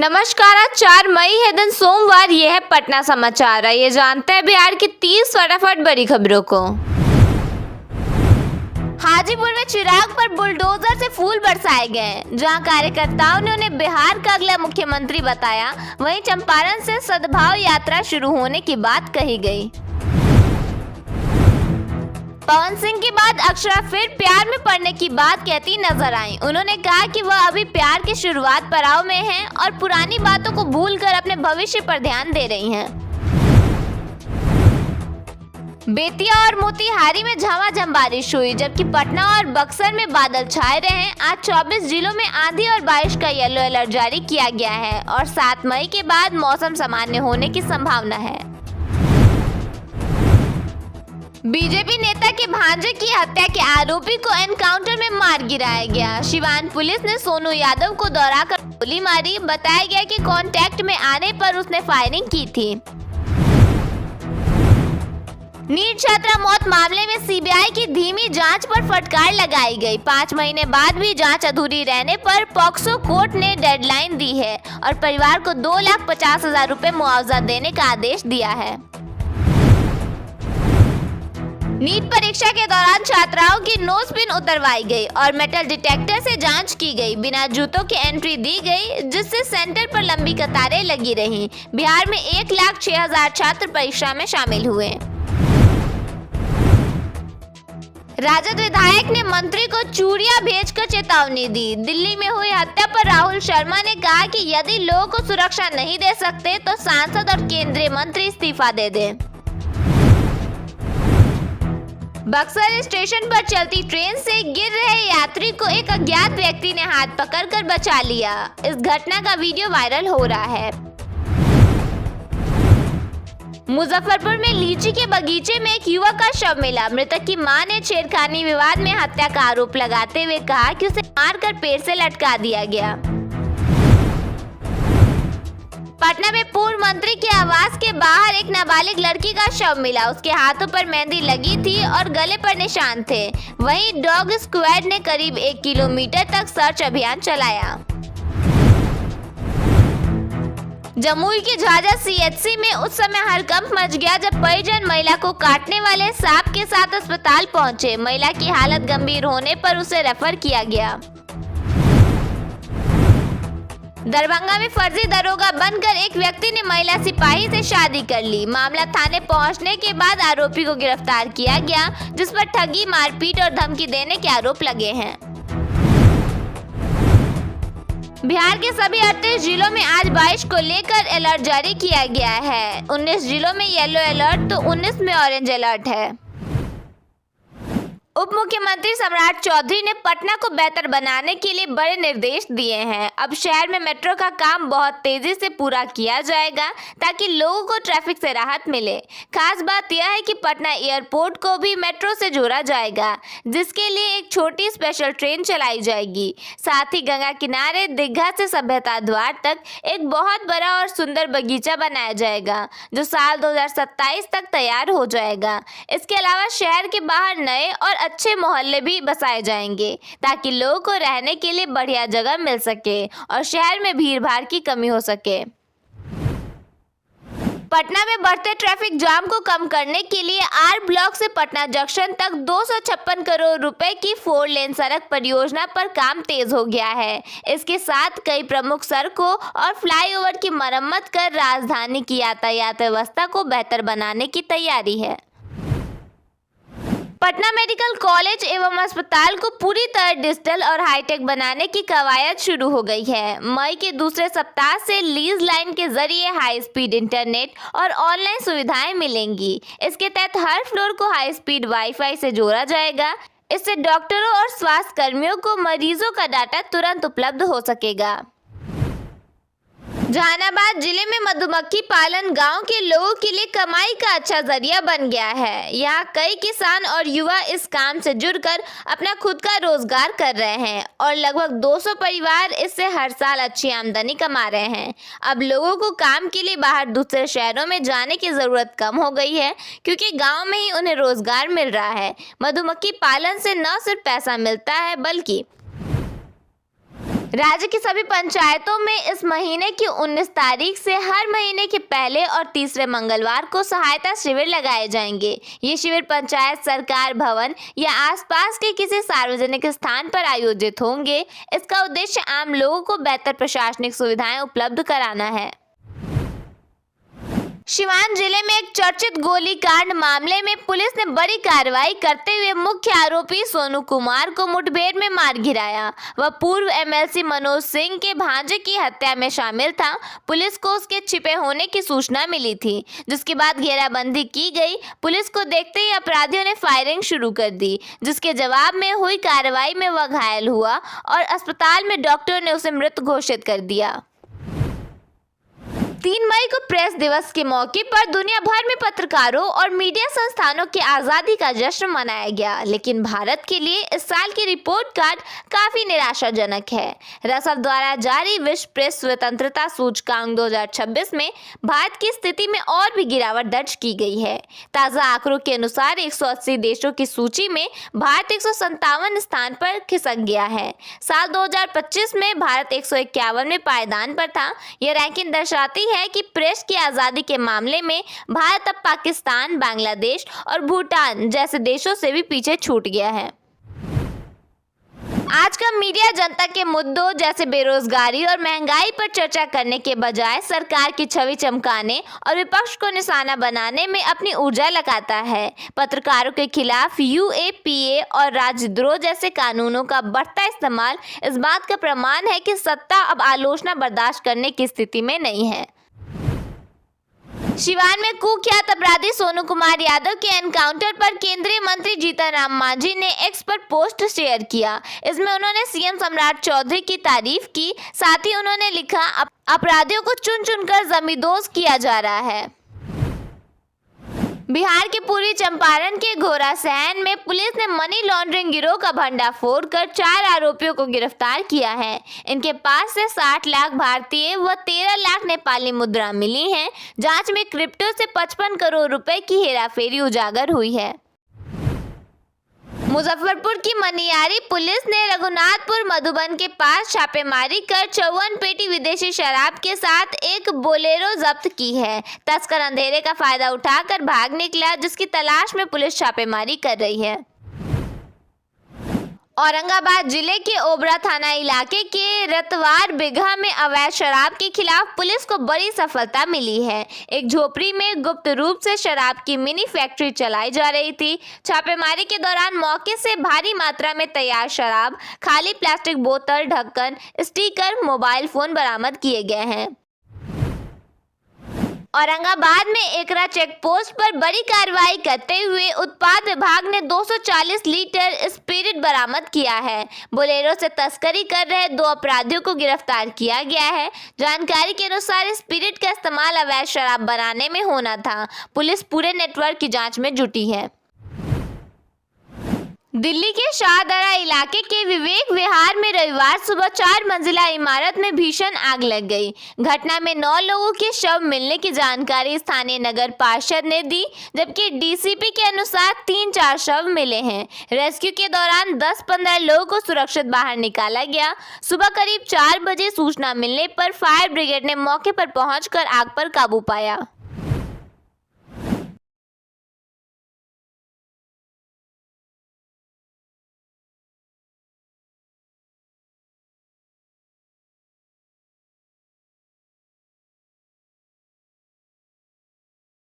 नमस्कार। आज 4 मई है, दिन सोमवार। यह है पटना समाचार। ये जानते हैं बिहार की 30 फटाफट बड़ी खबरों को। हाजीपुर में चिराग पर बुलडोजर से फूल बरसाए गए। जहां कार्यकर्ताओं ने उन्हें बिहार का अगला मुख्यमंत्री बताया, वहीं चंपारण से सद्भाव यात्रा शुरू होने की बात कही गई। पवन सिंह के बाद अक्षरा फिर प्यार में पड़ने की बात कहती नजर आई। उन्होंने कहा कि वह अभी प्यार के शुरुआत पड़ाव में हैं और पुरानी बातों को भूलकर अपने भविष्य पर ध्यान दे रही हैं। बेतिया और मोतिहारी में झमाझम बारिश हुई, जबकि पटना और बक्सर में बादल छाए रहे। आज 24 जिलों में आंधी और बारिश का येलो अलर्ट जारी किया गया है और 7 मई के बाद मौसम सामान्य होने की संभावना है। बीजेपी नेता के भांजे की हत्या के आरोपी को एनकाउंटर में मार गिराया गया। सिवान पुलिस ने सोनू यादव को दौड़ाकर गोली मारी। बताया गया कि कांटेक्ट में आने पर उसने फायरिंग की थी। नीट छात्रा मौत मामले में सीबीआई की धीमी जांच पर फटकार लगाई गई। 5 महीने बाद भी जांच अधूरी रहने पर पॉक्सो कोर्ट ने डेडलाइन दी है और परिवार को 2,50,000 रुपए मुआवजा देने का आदेश दिया है। नीट परीक्षा के दौरान छात्राओं की नोज पिन उतरवाई गई और मेटल डिटेक्टर से जांच की गई। बिना जूतों के एंट्री दी गई, जिससे सेंटर पर लंबी कतारें लगी रहीं। बिहार में 1,06,000 छात्र परीक्षा में शामिल हुए। राजद विधायक ने मंत्री को चूड़ियां भेजकर चेतावनी दी। दिल्ली में हुई हत्या पर राहुल शर्मा ने कहा कि यदि लोगों को सुरक्षा नहीं दे सकते तो सांसद और केंद्रीय मंत्री इस्तीफा दे दें। बक्सर स्टेशन पर चलती ट्रेन से गिर रहे यात्री को एक अज्ञात व्यक्ति ने हाथ पकड़कर बचा लिया। इस घटना का वीडियो वायरल हो रहा है। मुजफ्फरपुर में लीची के बगीचे में एक युवक का शव मिला। मृतक की मां ने छेड़खानी विवाद में हत्या का आरोप लगाते हुए कहा कि उसे मारकर पेड़ से लटका दिया गया। पटना में पूर्व मंत्री के आवास के बाहर एक नाबालिग लड़की का शव मिला। उसके हाथों पर मेहंदी लगी थी और गले पर निशान थे। वहीं डॉग स्क्वाड ने करीब 1 किलोमीटर तक सर्च अभियान चलाया। जमुई के झाझा सीएचसी में उस समय हड़कंप मच गया जब परिजन महिला को काटने वाले सांप के साथ अस्पताल पहुंचे। महिला की हालत गंभीर होने पर उसे रेफर किया गया। दरभंगा में फर्जी दरोगा बनकर एक व्यक्ति ने महिला सिपाही से शादी कर ली। मामला थाने पहुंचने के बाद आरोपी को गिरफ्तार किया गया, जिस पर ठगी, मारपीट और धमकी देने के आरोप लगे हैं। बिहार के सभी 38 जिलों में आज बारिश को लेकर अलर्ट जारी किया गया है। 19 जिलों में येलो अलर्ट तो 19 में ऑरेंज अलर्ट है। उप मुख्यमंत्री सम्राट चौधरी ने पटना को बेहतर बनाने के लिए बड़े निर्देश दिए हैं। अब शहर में मेट्रो का काम बहुत तेजी से पूरा किया जाएगा ताकि लोगों को ट्रैफिक से राहत मिले। खास बात यह है कि पटना एयरपोर्ट को भी मेट्रो से जोड़ा जाएगा, जिसके लिए एक छोटी स्पेशल ट्रेन चलाई जाएगी। साथ ही गंगा किनारे दीघा से सभ्यता द्वार तक एक बहुत बड़ा और सुंदर बगीचा बनाया जाएगा, जो साल 2027 तक तैयार हो जाएगा। इसके अलावा शहर के बाहर नए और अच्छे मोहल्ले भी बसाए जाएंगे ताकि लोगों को रहने के लिए बढ़िया जगह मिल सके और शहर में भीड़ भाड़ की कमी हो सके। पटना में बढ़ते ट्रैफिक जाम को कम करने के लिए आर ब्लॉक से पटना जंक्शन तक 256 करोड़ रुपए की 4 लेन सड़क परियोजना पर काम तेज हो गया है। इसके साथ कई प्रमुख सड़कों और फ्लाईओवर की मरम्मत कर राजधानी की यातायात व्यवस्था को बेहतर बनाने की तैयारी है। पटना मेडिकल कॉलेज एवं अस्पताल को पूरी तरह डिजिटल और हाईटेक बनाने की कवायद शुरू हो गई है। मई के दूसरे सप्ताह से लीज लाइन के जरिए हाई स्पीड इंटरनेट और ऑनलाइन सुविधाएं मिलेंगी। इसके तहत हर फ्लोर को हाई स्पीड वाईफाई से जोड़ा जाएगा। इससे डॉक्टरों और स्वास्थ्य कर्मियों को मरीजों का डाटा तुरंत उपलब्ध हो सकेगा। जहानाबाद जिले में मधुमक्खी पालन गांव के लोगों के लिए कमाई का अच्छा जरिया बन गया है। यहाँ कई किसान और युवा इस काम से जुड़कर अपना खुद का रोजगार कर रहे हैं और लगभग 200 परिवार इससे हर साल अच्छी आमदनी कमा रहे हैं। अब लोगों को काम के लिए बाहर दूसरे शहरों में जाने की जरूरत कम हो गई है, क्योंकि गांव में ही उन्हें रोजगार मिल रहा है। मधुमक्खी पालन से न सिर्फ पैसा मिलता है, बल्कि राज्य की सभी पंचायतों में इस महीने की 19 तारीख से हर महीने के पहले और तीसरे मंगलवार को सहायता शिविर लगाए जाएंगे। ये शिविर पंचायत, सरकार भवन या आसपास के किसी सार्वजनिक स्थान पर आयोजित होंगे। इसका उद्देश्य आम लोगों को बेहतर प्रशासनिक सुविधाएं उपलब्ध कराना है। सिवान जिले में एक चर्चित गोलीकांड मामले में पुलिस ने बड़ी कार्रवाई करते हुए मुख्य आरोपी सोनू कुमार को मुठभेड़ में मार गिराया। वह पूर्व एमएलसी मनोज सिंह के भांजे की हत्या में शामिल था। पुलिस को उसके छिपे होने की सूचना मिली थी, जिसके बाद घेराबंदी की गई। पुलिस को देखते ही अपराधियों ने फायरिंग शुरू कर दी, जिसके जवाब में हुई कार्रवाई में वह घायल हुआ और अस्पताल में डॉक्टर ने उसे मृत घोषित कर दिया। 3 मई को प्रेस दिवस के मौके पर दुनिया भर में पत्रकारों और मीडिया संस्थानों की आज़ादी का जश्न मनाया गया, लेकिन भारत के लिए इस साल की रिपोर्ट कार्ड काफी निराशाजनक है। रसद द्वारा जारी विश्व प्रेस स्वतंत्रता सूचकांक 2026 में भारत की स्थिति में और भी गिरावट दर्ज की गई है। ताज़ा आंकड़ों के अनुसार 180 देशों की सूची में भारत 157 स्थान पर खिसक गया है। साल 2025 में भारत 151वें पायदान पर था। यह रैंकिंग दर्शाती है कि प्रेस की आजादी के मामले में भारत अब पाकिस्तान, बांग्लादेश और भूटान जैसे देशों से भी पीछे छूट गया है। आज का मीडिया जनता के मुद्दों जैसे बेरोजगारी और महंगाई पर चर्चा करने के बजाय सरकार की छवि चमकाने और विपक्ष को निशाना बनाने में अपनी ऊर्जा लगाता है। पत्रकारों के खिलाफ यूएपीए और राजद्रोह जैसे कानूनों का बढ़ता इस्तेमाल इस बात का प्रमाण है कि सत्ता अब आलोचना बर्दाश्त करने की स्थिति में नहीं है। सिवान में कुख्यात अपराधी सोनू कुमार यादव के एनकाउंटर पर केंद्रीय मंत्री जीतन राम मांझी ने एक्स पर पोस्ट शेयर किया। इसमें उन्होंने सीएम सम्राट चौधरी की तारीफ की। साथ ही उन्होंने लिखा, अपराधियों को चुन चुनकर जमींदोज किया जा रहा है। बिहार के पूर्वी चंपारण के घोरासैन में पुलिस ने मनी लॉन्ड्रिंग गिरोह का भंडाफोड़ कर 4 आरोपियों को गिरफ्तार किया है। इनके पास से 60 लाख भारतीय व 13 लाख नेपाली मुद्रा मिली हैं। जांच में क्रिप्टो से 55 करोड़ रुपए की हेराफेरी उजागर हुई है। मुजफ्फरपुर की मनियारी पुलिस ने रघुनाथपुर मधुबन के पास छापेमारी कर 54 पेटी विदेशी शराब के साथ एक बोलेरो जब्त की है। तस्कर अंधेरे का फायदा उठाकर भाग निकला, जिसकी तलाश में पुलिस छापेमारी कर रही है। औरंगाबाद जिले के ओबरा थाना इलाके के रतवार बिगहा में अवैध शराब के खिलाफ पुलिस को बड़ी सफलता मिली है। एक झोपड़ी में गुप्त रूप से शराब की मिनी फैक्ट्री चलाई जा रही थी। छापेमारी के दौरान मौके से भारी मात्रा में तैयार शराब, खाली प्लास्टिक बोतल, ढक्कन, स्टिकर, मोबाइल फोन बरामद किए गए हैं। औरंगाबाद में एकरा चेक पोस्ट पर बड़ी कार्रवाई करते हुए उत्पाद विभाग ने 240 लीटर स्पिरिट बरामद किया है। बोलेरो से तस्करी कर रहे 2 अपराधियों को गिरफ्तार किया गया है। जानकारी के अनुसार स्पिरिट का इस्तेमाल अवैध शराब बनाने में होना था। पुलिस पूरे नेटवर्क की जांच में जुटी है। दिल्ली के शाहदरा इलाके के विवेक विहार में रविवार सुबह 4 मंजिला इमारत में भीषण आग लग गई। घटना में 9 लोगों के शव मिलने की जानकारी स्थानीय नगर पार्षद ने दी, जबकि डीसीपी के अनुसार 3-4 शव मिले हैं। रेस्क्यू के दौरान 10-15 लोगों को सुरक्षित बाहर निकाला गया। सुबह करीब 4 बजे सूचना मिलने पर फायर ब्रिगेड ने मौके पर पहुंचकर आग पर काबू पाया।